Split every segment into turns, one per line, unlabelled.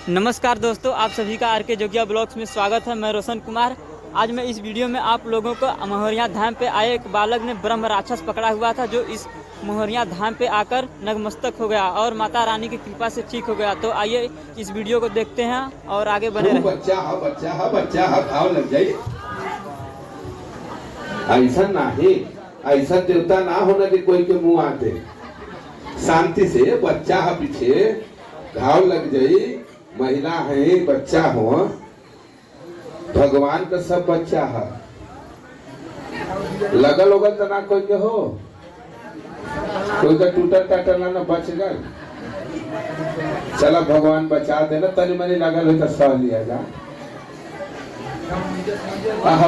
नमस्कार दोस्तों, आप सभी का आर के जोगिया ब्लॉग्स में स्वागत है। मैं रोशन कुमार। आज मैं इस वीडियो में आप लोगों को मोहरिया धाम पे आए एक बालक ने ब्रह्म राक्षस पकड़ा हुआ था, जो इस मोहरिया धाम पे आकर नतमस्तक हो गया और माता रानी की कृपा से ठीक हो गया। तो आइए इस वीडियो को देखते हैं और आगे बढ़े रहें।
बच्चा भाव लग जाए। ऐसा नहीं, ऐसा देवता ना होना कि कोई के मुंह आते। शांति से बच्चा पीछे घाव लग जाये। महिला है, बच्चा हो, भगवान का सब बच्चा है। लगल उगल तो ना कोई के हो, कोई का टूटल टाटल ना बच गए। चला भगवान बचा देना। तनी मनी लगल हो तो सह लिया जा।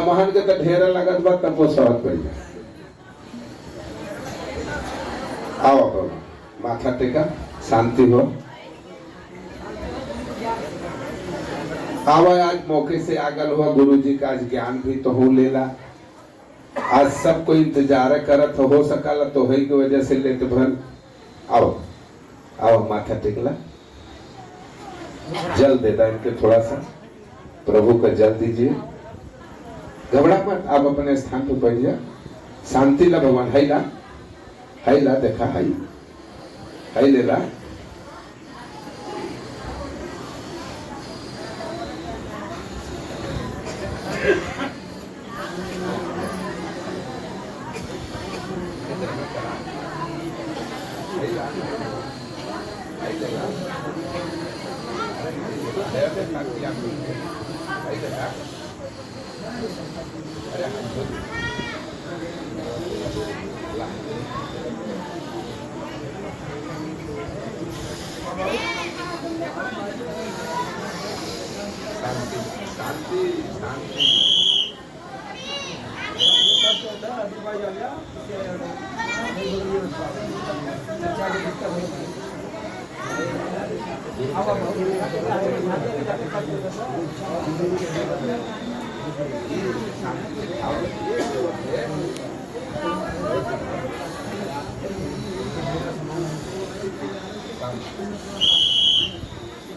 महन के तो ढेर लगत बा, तब वो सहत पड़ जाए। आओ बाबा, माथा टेका, शांति हो। आवा, आज मौके से आगल हुआ गुरु जी का, आज ज्ञान भी तो हो लेला। आज सबको इंतजार करत हो सकला, तो है की वजह से लेते भर। आओ आओ, माथा टेकला, जल देता इनके थोड़ा सा, प्रभु का जल दीजिए। घबरा मत, आप अपने स्थान पर बैठ जा। शांति ला भगवान। है ला देखा, है ले ला।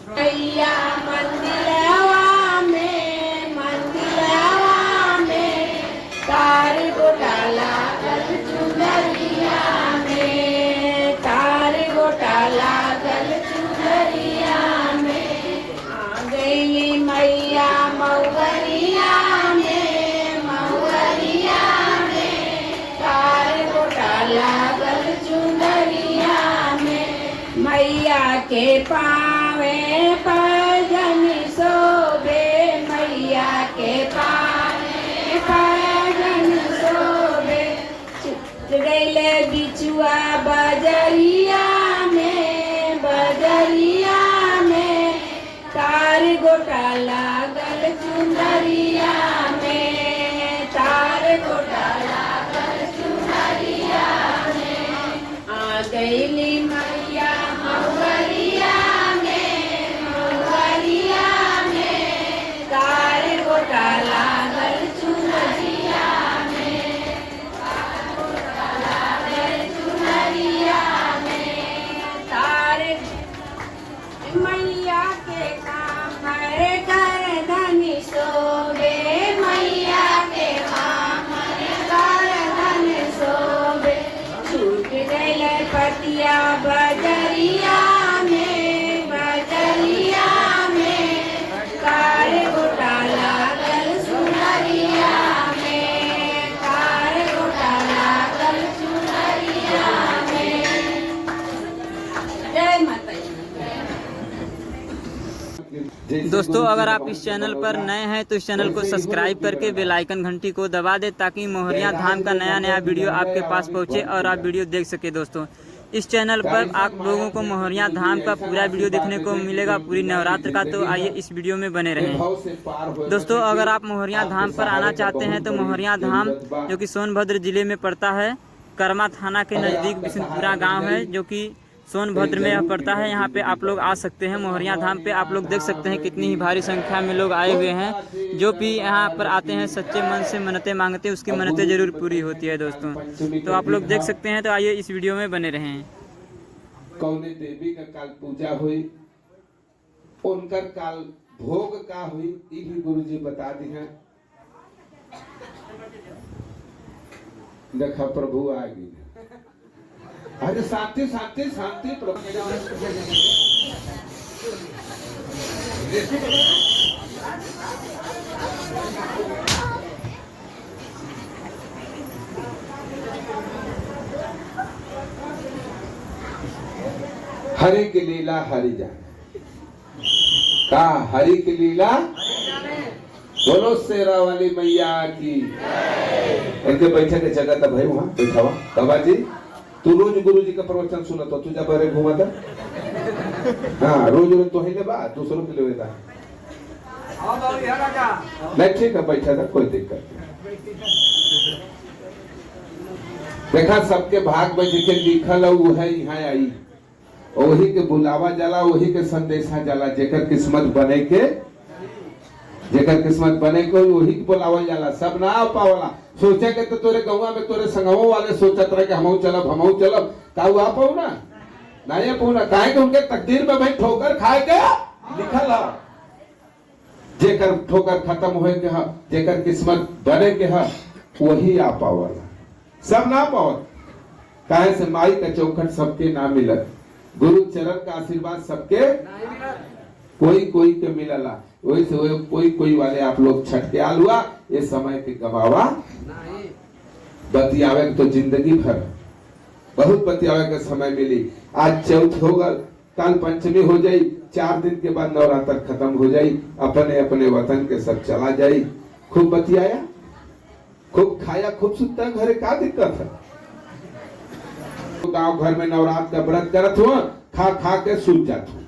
मैया मंदिरवा में तार घोटाला गल चुनरिया में, तार घोटाला गल चुनरिया में। आ गई मैया मऊरिया में, तार घोटाला गल चुनरिया में। मैया के पावे पैजन सोबे, मैया के पावे पैजन सोबे। छुट गईले बिचुआ बजरिया में, तार घोटाला गल चुनरिया में, तार घोटाला गल चुनरिया में। आ गईली मैया मऊरिया में, तार घोटाला गल चुनरिया में, तार घोटाला गल चुनरिया में। तार मैया के काम कर धनी सोबे, मैया के काम कर धनी सोबे। छूट गईल पतिया बजरिया में, तार घोटाला गल चुनरिया में, तार घोटाला गल चुनरिया में। जय माता दी।
दोस्तों, अगर आप इस चैनल पर नए हैं तो इस चैनल को सब्सक्राइब करके बेल आइकन घंटी को दबा दें, ताकि मोहरिया धाम का नया वीडियो आपके पास पहुंचे और आप वीडियो देख सके। दोस्तों, इस चैनल पर आप लोगों को मोहरिया धाम का पूरा वीडियो देखने को मिलेगा, पूरी नवरात्र का। तो आइए इस वीडियो में बने रहें। दोस्तों, अगर आप मोहरिया धाम पर आना चाहते हैं तो मोहरिया धाम, जो कि सोनभद्र जिले में पड़ता है, कर्मा थाना के नज़दीक बिशनपुरा गाँव है, जो कि सोनभद्र में यह पड़ता है। यहाँ पे आप लोग आ सकते हैं। मोहरिया धाम पे आप लोग देख सकते हैं कितनी ही भारी संख्या में लोग आए हुए हैं। जो भी यहाँ पर आते हैं सच्चे मन से मन्नतें मांगते हैं, उसकी मन्नतें जरूर पूरी होती है दोस्तों। तो आप लोग देख सकते हैं। तो आइए इस वीडियो में बने रहें।
कौने देवी का काल पूजा हुई, उनकर काल भोग का हुई, ये भी गुरु जी बता दी है। देखा प्रभु आ गई। अरे शांति शांति शांति प्रभु। हरि की लीला हरि जाने का, हरि की लीला बोलो शेरा वाली मैया की। इनके बैठे के जगह था भाई, वहां बैठा हुआ बाबा जी। तू रोज गुरु जी का प्रवचन सुना तो तुझा बारे घूमा था। हाँ रोज रोज तो ही ले बा दूसरों के लिए था। नहीं ठीक है, बैठा था, कोई दिक्कत नहीं। देखा सबके भाग में जिके लिखल है वो है यहाँ आई। वही के बुलावा जाला, वही के संदेशा जाला। जेकर किस्मत बने के, जेकर किस्मत बने को वही के बुलावा जाला। सब ना आ पावला। सोचे के तो तोरे गौवा में तोरे संगवों वाले सोचत रहे कि हमहू चलब का आ पाऊ ना, नहीं पाऊ ना। काहे के उनके तकदीर में भाई ठोकर खाए के लिखल है। जेकर ठोकर खत्म होए के है, जेकर किस्मत बने के है, वही आ पावला। सब ना पावत। काहे से माई का चौखट सबके ना मिलत। गुरु चरण का आशीर्वाद सबके कोई कोई के मिलला। वही से कोई कोई वाले आप लोग छटके आल हुआ। ये समय के गवावा बतियावे तो जिंदगी भर बहुत बतियावे के समय मिली। आज चौथ होगा, कल पंचमी हो जाई, 4 दिन के बाद नवरात्र खत्म हो जाई। अपने अपने वतन के सब चला जाई। खूब बतियाया, खूब खाया, खूब सुता, घरे का दिक्कत है। गांव घर में नवरात्र का व्रत करत हुआ, खा खा के सूझ जात हूँ।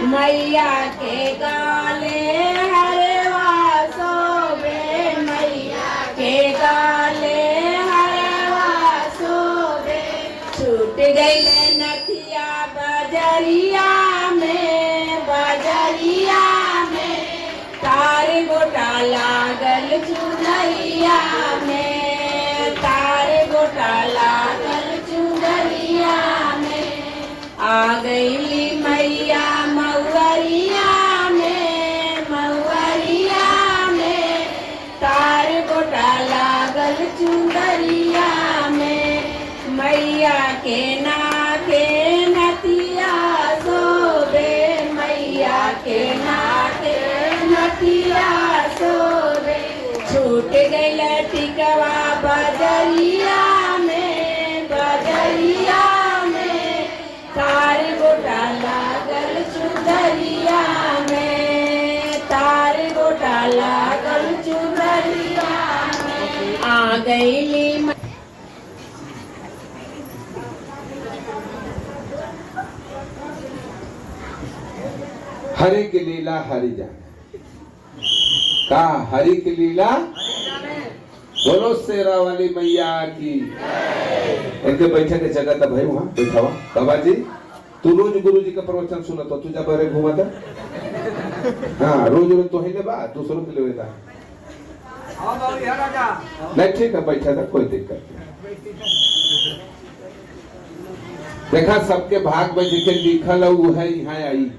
मैया के गाले हरवा सोबे, मैया के गाले हरवा सोबे। छूट गई नथिया बजरिया में, बजरिया में। तार गोटा लागल चुनरिया में, तार गोटा लागल चुनरिया में। आ गई मैया मऊरिया में, मऊरिया में। तार गोटा लागल चुनरिया में। मैया के नाके नथिया सोबे, मैया के नाके नथिया सोबे। छूट गई टिकवा बजरिया में, बजरिया में। तार गोटा लागल चुनरिया में, तार गोटा लागल चुनरिया में। आ गई
हरि की लीला हरि जाने का, हरि की लीला बोलो शेरा वाली मैया की। इनके बैठे के जगह था भाई, वहां बैठा हुआ बाबा जी। तू रोज गुरु जी का प्रवचन सुना तो तुझा बारे घूमा था। हाँ रोज रोज तो ही ले बा दूसरों के लिए था। नहीं ठीक है, बैठा था, कोई दिक्कत नहीं। देखा सबके भाग में जिके लिखल है वो है यहाँ आई।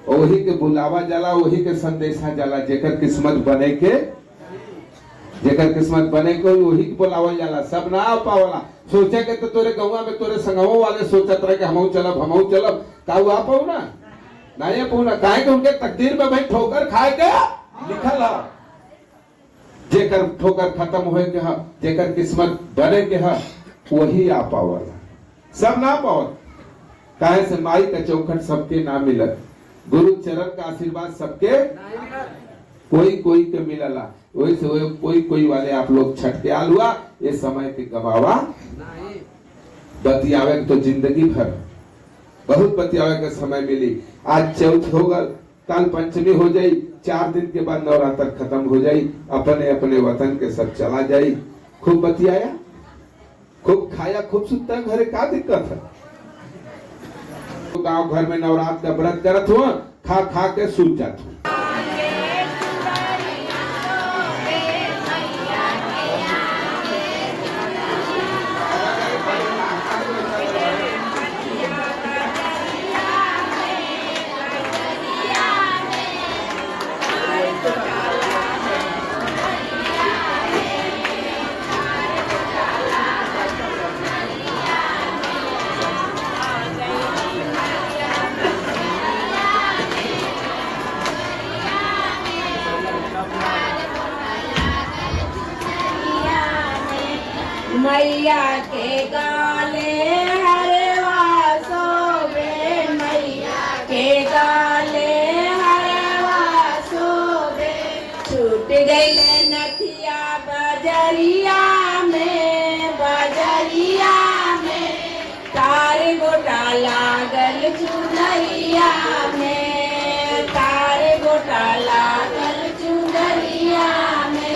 वही के बुलावा जाला, वही के संदेशा जाला। जेकर किस्मत बने के, जेकर किस्मत बने को वही के बुलावा जाला। सब ना आ पावला। सोचे के तो तोरे गौवा में तोरे संगवों वाले सोचत रहे कि हमहू चलब का आ पाऊ ना, नहीं पाऊ ना। काहे के उनके तकदीर में भाई ठोकर खाए के लिखल है। जेकर ठोकर खत्म होए के है, जेकर किस्मत बने के है, वही आ पावला। सब ना पावत। काहे से माई का चौखट सबके ना मिलत। गुरु चरण का आशीर्वाद सबके कोई कोई के मिलला। वही से कोई कोई वाले आप लोग छटके आल हुआ। ये समय के गवावा बतियावे तो जिंदगी भर बहुत बतियावे के समय मिली। आज चौथ होगा, कल पंचमी हो जाई, 4 दिन के बाद नवरात्र खत्म हो जाई, अपने अपने वतन के सब चला जाई। खूब बतियाया, खूब खाया, खूब सुता, घरे का दिक्कत है? तो गांव घर में नवरात्र का व्रत करत हुआ, खा खा के सूत जात हुआ।
मैया के गाले हरवा सोबे, मैया के गाले हरवा सोबे। छूट गई नथिया बजरिया में, बजरिया में तार गोटा लागल चुनरिया में, तार गोटा लागल चुनरिया में।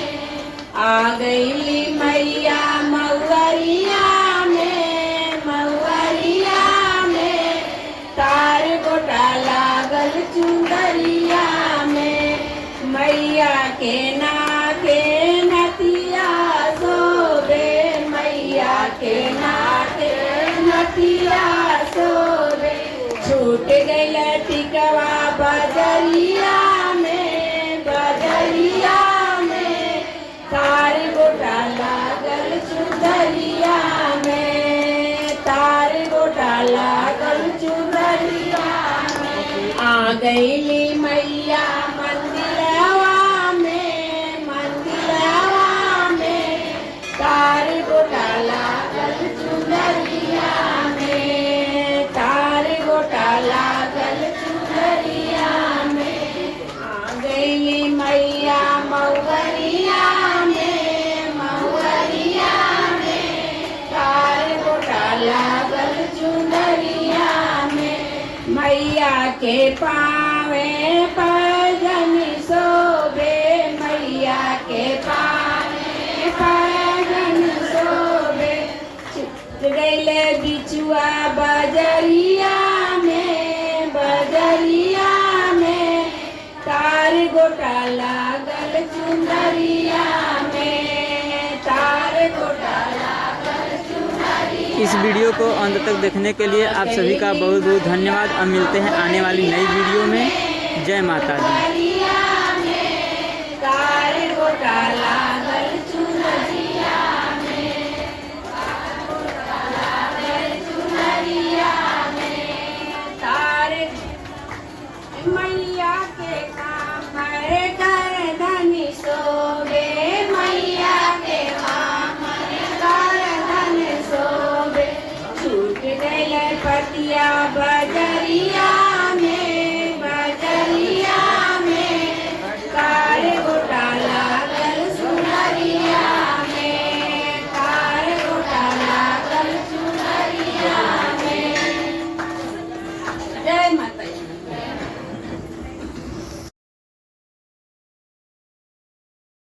आ गई मैया मऊरिया में, मऊरिया में तार गोटा लागल चुनरिया में। मैया के नाके नथिया सोबे, मैया के नाके नथिया सोबे। छूट गई टिकवा बजरिया में, बजरिया में तार गोटा लागल चुनरिया में, तार गोटा लागल चुनरिया में। आ गई मैया मंदिरवा में, मंदिरवा में तार गोटा लागल चुनरिया में, तार गोटा लागल चुनरिया में। आ गई मैया मऊरिया में, मऊरिया में तार गोटा लागल चुनरिया में। मैया के पावे पैजन सोबे, मैया के पावे पैजन सोबे। छूट गईले बिचुआ बजरिया में, बजरिया में तार गोटा लागल चुनरिया में, तार गोटा लागल चुनरिया।
इस वीडियो को अंत तक देखने के लिए आप सभी का बहुत बहुत धन्यवाद। अब मिलते हैं आने वाली नई वीडियो में। जय माता दी।
तार गोटा लागल